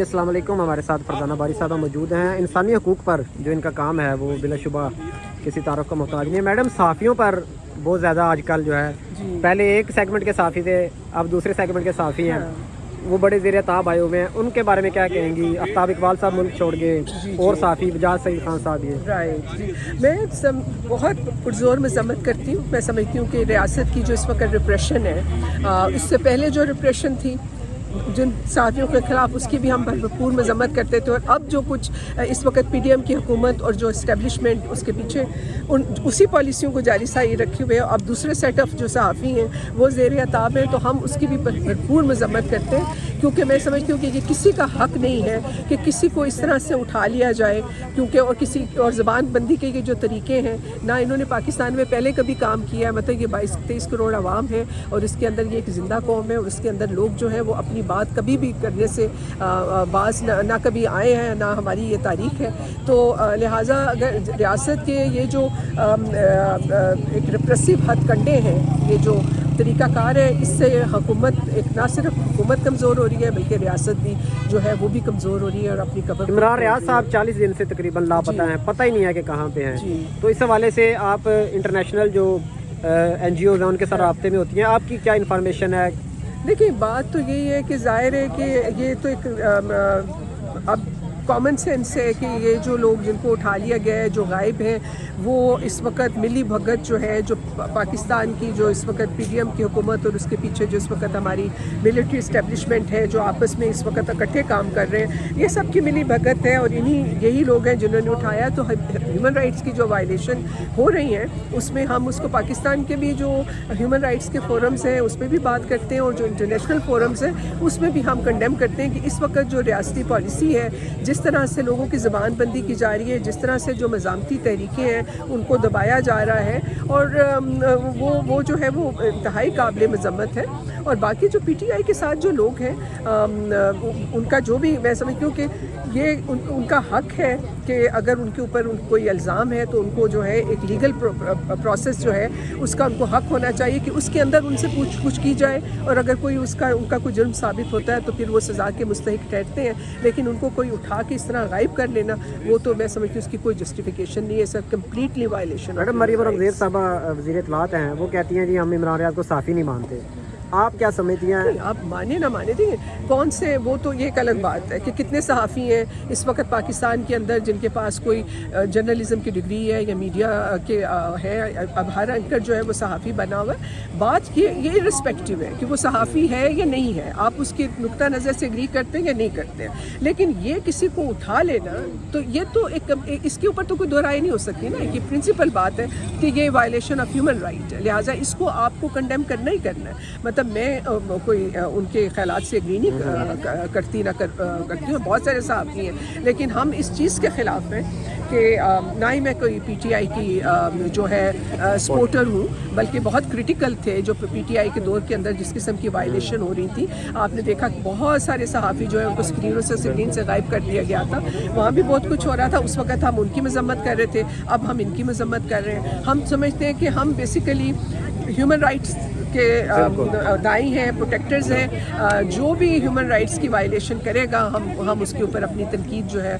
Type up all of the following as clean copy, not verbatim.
अस्सलाम वालेकुम। हमारे साथ फरजाना बारी साहबा मौजूद हैं। इंसानी हकूक़ पर जो इनका काम है वो बिलाशुबा किसी तारुफ का मोहताज नहीं है। मैडम, सहाफ़ियों पर बहुत ज़्यादा आजकल जो है, पहले एक सेगमेंट के सहाफ़ी थे, अब दूसरे सेगमेंट के सहाफ़ी हैं, वो बड़े ज़ेर ताब आए हुए हैं। उनके बारे में क्या कहेंगी? आफ्ताब इकबाल साहब मुल्क छोड़ गए और सहाफ़ी बजाज सईद खान साहब ये। राइट जी, मैं बहुत पुरजोर मजम्मत करती हूँ। मैं समझती हूँ कि रियासत की जो इस वक्त रिप्रेशन है, इससे पहले जो रिप्रेशन थी जिन साथियों के खिलाफ, उसकी भी हम भरपूर मजम्मत करते थे। और अब जो कुछ इस वक्त पीडीएम की हुकूमत और जो इस्टेब्लिशमेंट उसके पीछे उसी पॉलिसियों को जारी साई रखे हुए, अब दूसरे सेट ऑफ जो सहाफ़ी हैं वो ज़ेर अताब हैं, तो हम उसकी भी भरपूर मजम्मत करते हैं। क्योंकि मैं समझती हूँ कि ये किसी का हक़ नहीं है कि किसी को इस तरह से उठा लिया जाए, क्योंकि और ज़बान बंदी के ये जो तरीके हैं, ना इन्होंने पाकिस्तान में पहले कभी काम किया है। मतलब ये 22-23 करोड़ आवाम है और इसके अंदर ये एक ज़िंदा कौम है, और उसके अंदर लोग जो है वो अपनी बात कभी भी करने से बाज ना कभी आए हैं, ना हमारी ये तारीख है। तो लिहाजा अगर रियासत के ये जो एक रिप्रेसिव हथकंडे हैं, ये जो तरीक़ाकार है, इससे हुकूमत ना सिर्फ हुकूमत कमज़ोर हो रही है बल्कि रियासत भी जो है वो भी कमज़ोर हो रही है और अपनी कब्र। इमरान रियाज साहब 40 दिन से तकरीबन लापता हैं, पता ही नहीं है कि कहाँ पे हैं। तो इस हवाले से आप इंटरनेशनल जो NGOs हैं उनके साथ राब्ते में होती हैं, आपकी क्या इन्फॉर्मेशन है? देखिए, बात तो यही है कि ज़ाहिर है कि ये तो एक अब कॉमन सेंस है कि ये जो लोग जिनको उठा लिया गया है, जो गायब हैं, वो इस वक्त मिली भगत जो है, जो पाकिस्तान की जो इस वक्त पीडीएम की हुकूमत और उसके पीछे जो इस वक्त हमारी मिलिट्री इस्टेब्लिशमेंट है, जो आपस में इस वक्त इकट्ठे काम कर रहे हैं, ये सब की मिली भगत है। और यही लोग हैं जिन्होंने उठाया। तो ह्यूमन राइट्स की जो वायलेशन हो रही हैं, उसमें हम उसको पाकिस्तान के भी जो ह्यूमन राइट्स के फोरम्स हैं उस पर भी बात करते हैं, और जो इंटरनेशनल फोरम्स हैं उसमें भी हम कंडेम करते हैं कि इस वक्त जो रियासती पॉलिसी है, जिस तरह से लोगों की ज़बान बंदी की जा रही है, जिस तरह से जो मज़ामती तहरीकें हैं उनको दबाया जा रहा है, और वो जो है वो इंतहाई काबिल मज़म्मत है। और बाकी जो PTI के साथ जो लोग हैं, उनका जो भी, मैं समझती हूँ कि ये उनका हक़ है कि अगर उनके ऊपर कोई इल्ज़ाम है तो उनको जो है एक लीगल प्रोसेस जो है उसका उनको हक़ होना चाहिए कि उसके अंदर उनसे पूछ की जाए, और अगर कोई उनका कोई जुर्म साबित होता है तो फिर वो सज़ा के मुस्तहिक ठहरते हैं। लेकिन उनको कोई उठा के इस तरह गायब कर लेना, वो तो मैं समझती हूँ उसकी कोई जस्टिफिकेशन नहीं है, sir completely violation. Madam, Maryam Aurangzeb साहबा वज़ीर इत्तलात हैं, वो कहती हैं जी हम इमरान रियाज को सहाफ़ी नहीं मानते। आप क्या समझती हैं? आप माने ना माने, देखिए कौन से, वो तो ये एक अलग बात है कि कितने सहाफ़ी हैं इस वक्त पाकिस्तान के अंदर जिनके पास कोई जर्नलिज्म की डिग्री है या मीडिया के है। अब हर एंकर जो है वो सहाफ़ी बना हुआ है। बात ये रिस्पेक्टिव है कि वो सहाफ़ी है या नहीं है, आप उसके नुक्ता नज़र से एग्री करते हैं या नहीं करते हैं। लेकिन ये किसी को उठा लेना, तो ये तो इसके ऊपर तो कोई दोहराई नहीं हो सकती ना, कि प्रिंसिपल बात है कि ये वायलेशन ऑफ ह्यूमन राइट है, लिहाजा इसको आपको कंडेम करना ही करना है। मतलब मैं कोई उनके ख्यालात से एग्री नहीं करती हूँ, बहुत सारे सहाफ़ी हैं, लेकिन हम इस चीज़ के ख़िलाफ़ हैं कि ना ही मैं कोई PTI की जो है सपोर्टर हूँ, बल्कि बहुत क्रिटिकल थे जो PTI के दौर के अंदर जिस किस्म की वायलेशन हो रही थी। आपने देखा बहुत सारे सहाफ़ी जो है उनको स्क्रीन से गायब कर दिया गया था, वहाँ भी बहुत कुछ हो रहा था। उस वक्त हम उनकी मजम्मत कर रहे थे, अब हम इनकी मजम्मत कर रहे हैं। हम समझते हैं कि हम बेसिकली ह्यूमन राइट्स के दाई हैं, प्रोटेक्टर्स हैं। जो भी ह्यूमन राइट्स की वायलेशन करेगा, हम उसके ऊपर अपनी तनकीद जो है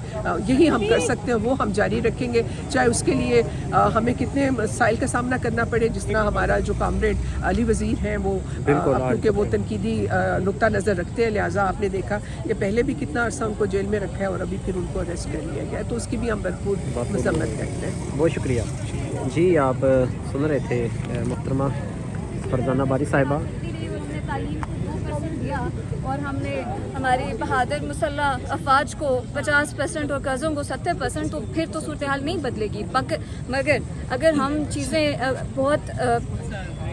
यही हम कर सकते हैं, वो हम जारी रखेंगे, चाहे उसके लिए हमें कितने मसाइल का सामना करना पड़े। जिस तरह हमारा जो कामरेड अली वज़ीर हैं, वो क्योंकि वो तनकीदी नुक्ता नज़र रखते हैं, लिहाजा आपने देखा कि पहले भी कितना अर्सा उनको जेल में रखा है और अभी फिर उनको अरेस्ट कर लिया गया है, तो उसकी भी हम भरपूर मजम्मत करते हैं। बहुत शुक्रिया जी। आप सुन रहे थे मोहतरमा फरजाना बारी साहिबा। और हमने हमारी बहादुर मुसल्लह अफवाज को 50% और कर्ज़ों को 70%, तो फिर तो सूरत हाल नहीं बदलेगी। मगर अगर हम चीज़ें बहुत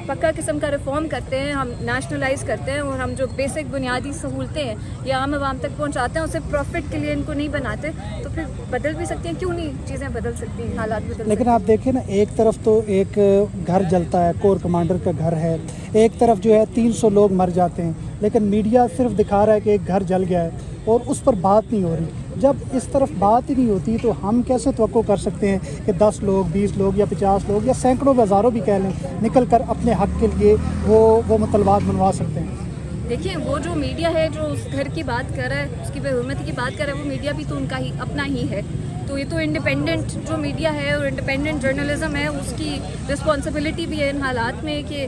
पक्का किस्म का रिफॉर्म करते हैं, हम नेशनलाइज करते हैं, और हम जो बेसिक बुनियादी सहूलतें हैं या आम आवाम तक पहुंचाते हैं, उसे प्रॉफिट के लिए इनको नहीं बनाते, तो फिर बदल भी सकती हैं। क्यों नहीं चीज़ें बदल सकती हैं, हालात बदल। लेकिन आप देखें ना, एक तरफ तो एक घर जलता है, कोर कमांडर का घर है, एक तरफ जो है 300 लोग मर जाते हैं, लेकिन मीडिया सिर्फ दिखा रहा है कि एक घर जल गया है और उस पर बात नहीं हो रही। जब इस तरफ बात ही नहीं होती तो हम कैसे तवक्को कर सकते हैं कि 10 लोग, 20 लोग या 50 लोग या सैकड़ों हज़ारों भी कह लें, निकल कर अपने हक़ के लिए वो मुतलबात मनवा सकते हैं। देखिए वो जो मीडिया है जो उस घर की बात कर रहा है, उसकी बेहुरमती की बात कर रहा है, वो मीडिया भी तो उनका ही अपना ही है। तो ये तो इंडिपेंडेंट जो मीडिया है और इंडिपेंडेंट जर्नलिज्म है, उसकी रिस्पॉन्सिबिलिटी भी है इन हालात में कि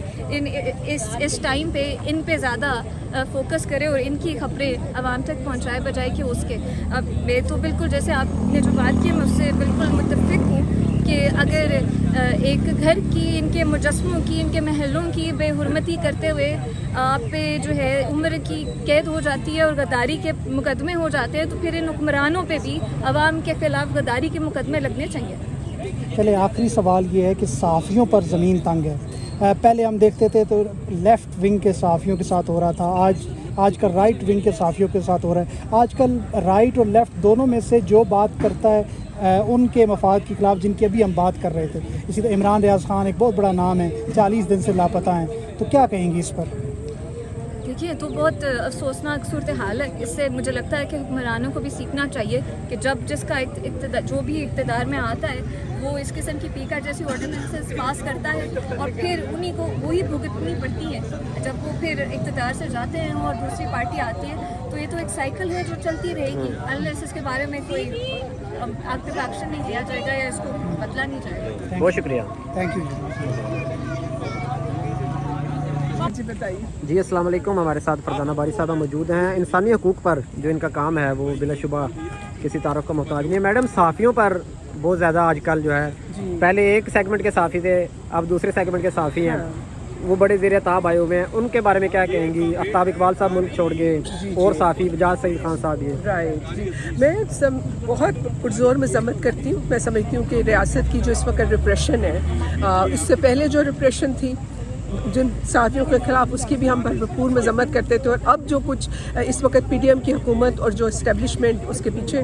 इस टाइम पे इन पे ज़्यादा फोकस करे और इनकी खबरें आवाम तक पहुंचाए, बजाय कि उसके। अब मैं तो बिल्कुल, जैसे आपने जो बात की, मैं उससे बिल्कुल मुत्तफिक हूँ कि अगर एक घर की, इनके मुजस्मों की, इनके महलों की बेहुरमती करते हुए आप पे जो है उम्र की कैद हो जाती है और गद्दारी के मुकदमे हो जाते हैं, तो फिर इन हुक्मरानों पे भी आवाम के खिलाफ गद्दारी के मुकदमे लगने चाहिए। चले आखिरी सवाल ये है कि सहाफ़ियों पर ज़मीन तंग है। पहले हम देखते थे तो लेफ़्ट विंग के सहाफ़ियों के साथ हो रहा था, आजकल राइट विंग के सहाफ़ियों के साथ हो रहा है। आजकल राइट और लेफ़्ट दोनों में से जो बात करता है उनके मफाद के खिलाफ, जिनकी अभी हम बात कर रहे थे, इसी तरह इमरान रियाज खान एक बहुत बड़ा नाम है, 40 दिन से लापता हैं, तो क्या कहेंगी इस पर? देखिए, तो बहुत अफसोसनाक सूरत हाल है। इससे मुझे लगता है कि हुक्मरानों को भी सीखना चाहिए कि जब जिसका जो भी इक़्तिदार में आता है, वो इस किस्म की पीका जैसी ऑर्डिनेंसेस पास करता है और फिर उन्हीं को वही भुगतनी पड़ती है जब वो फिर इक़्तिदार से जाते हैं और दूसरी पार्टी आती है। तो ये तो एक साइकिल है जो चलती रहेगी अनलेस इसके बारे में कोई एक्टिव एक्शन नहीं लिया जाएगा या इसको बदला नहीं जाएगा। बहुत शुक्रिया, थैंक यू। जी बताइए। जी अस्सलाम वालेकुम। हमारे साथ फरजाना बारी साहबा मौजूद हैं। इंसानी हकूक़ पर जो इनका काम है वो बिलाशुबा किसी तारुफ का मोहताज नहीं है। मैडम, सहाफ़ियों पर बहुत ज़्यादा आजकल जो है, पहले एक सेगमेंट के सहाफ़ी थे, अब दूसरे सेगमेंट के सहाफ़ी हैं, वो बड़े ज़ेर ताब आए हुए हैं, उनके बारे में क्या कहेंगी? आफ्ताब इकबाल साहब मुल्क छोड़ गए और सहाफ़ी बजाज सईद खान साहब ये। राइट जी, मैं बहुत पुरजोर मज़म्मत करती हूँ। मैं समझती हूँ कि रियासत की जो इस वक्त रिप्रेशन है, इससे पहले जो रिप्रेशन थी जिन सहाफ़ियों के ख़िलाफ़, उसकी भी हम भरपूर मज़म्मत करते थे। और अब जो कुछ इस वक्त PDM की हुकूमत और जो इस्टेब्लिशमेंट उसके पीछे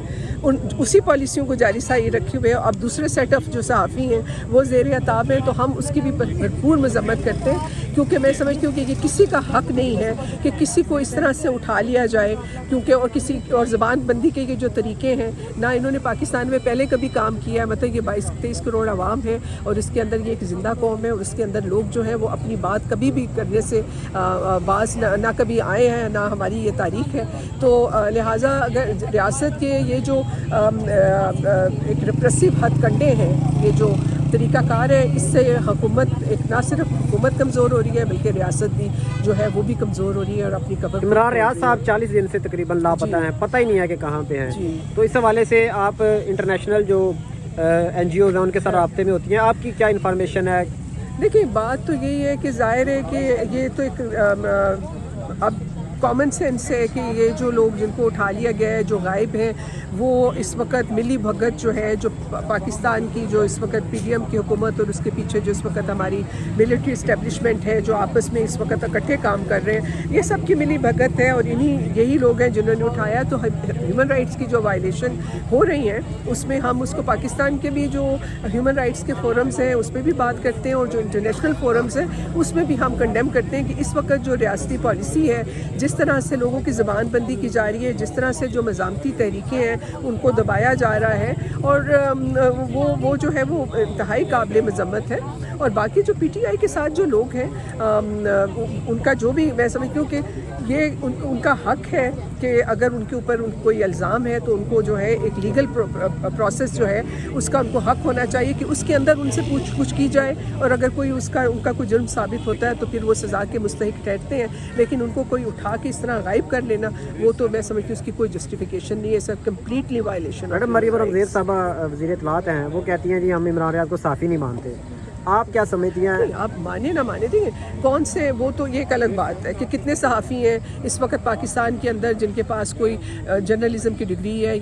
उसी पॉलिसियों को जारी साई रखे हुए, अब दूसरे सेट ऑफ जो सहाफ़ी हैं वो ज़ेर अताब हैं, तो हम उसकी भी भरपूर मज़म्मत करते हैं। क्योंकि मैं समझती हूँ कि ये किसी का हक़ नहीं है कि किसी को इस तरह से उठा लिया जाए, क्योंकि और किसी और ज़बान बंदी के ये जो तरीक़े हैं, ना इन्होंने पाकिस्तान में पहले कभी काम किया है। मतलब ये 22-23 करोड़ आवाम है और इसके अंदर ये एक ज़िंदा कौम है और उसके अंदर लोग जो है वो अपनी बात कभी भी करने से बाज ना कभी आए हैं, ना हमारी ये तारीख़ है। तो लिहाजा अगर रियासत के ये जो एक रिप्रेसिव हथकंडे हैं, ये जो तरीक़ाकार है, इससे हुकूमत एक ना सिर्फ हुकूमत कमज़ोर हो रही है बल्कि रियासत भी जो है वो भी कमज़ोर हो रही है और अपनी कब्र। इमरान रियाज साहब 40 दिन से तकरीबन लापता हैं, पता ही नहीं है कि कहाँ पे हैं। तो इस हवाले से आप इंटरनेशनल जो NGOs हैं उनके साथ राब्ते में होती हैं, आपकी क्या इन्फॉर्मेशन है? देखिए, बात तो यही है कि ज़ाहिर है कि ये तो एक अब कॉमन सेंस है कि ये जो लोग जिनको उठा लिया गया है, जो गायब हैं, वो इस वक्त मिली भगत जो है, जो पाकिस्तान की जो इस वक्त PDM की हुकूमत और उसके पीछे जो इस वक्त हमारी मिलिट्री इस्टेब्लिशमेंट है, जो आपस में इस वक्त इकट्ठे काम कर रहे हैं, ये सब की मिली भगत है और यही लोग हैं जिन्होंने उठाया। तो ह्यूमन राइट्स की जो वायलेशन हो रही हैं, उसमें हम उसको पाकिस्तान के भी जो ह्यूमन राइट्स के फोरम्स हैं उस पर भी बात करते हैं और जो इंटरनेशनल फोरम्स हैं उसमें भी हम कंडेम करते हैं कि इस वक्त जो रियासती पॉलिसी है, जिस तरह से लोगों की ज़बान बंदी की जा रही है, जिस तरह से जो मज़ामती तहरीकें हैं उनको दबाया जा रहा है, और वो जो है वो इंतहाई काबिल मज़म्मत है। और बाकी जो PTI के साथ जो लोग हैं, उनका जो भी, मैं समझती हूँ कि ये उनका हक़ है कि अगर उनके ऊपर कोई इल्ज़ाम है तो उनको जो है एक लीगल प्रोसेस जो है उसका उनको हक़ होना चाहिए कि उसके अंदर उनसे पूछ की जाए, और अगर कोई उनका कोई जुर्म साबित होता है तो फिर वो सज़ा के मुस्तहिक ठहरते हैं। लेकिन उनको कोई उठा के इस तरह गायब कर लेना, वो तो मैं समझती हूँ उसकी कोई जस्टिफिकेशन नहीं है, सब completely violation. Madam, Maryam Aurangzeb साहबा वज़ीर इत्तलात हैं, वो कहती हैं जी हम इमरान रियाज को साफ़ी नहीं मानते। आप क्या समझती हैं? आप माने ना माने, देखिए कौन से, वो तो ये एक अलग बात है कि कितने सहाफ़ी हैं इस वक्त पाकिस्तान के अंदर जिनके पास कोई जर्नलिज्म की डिग्री है या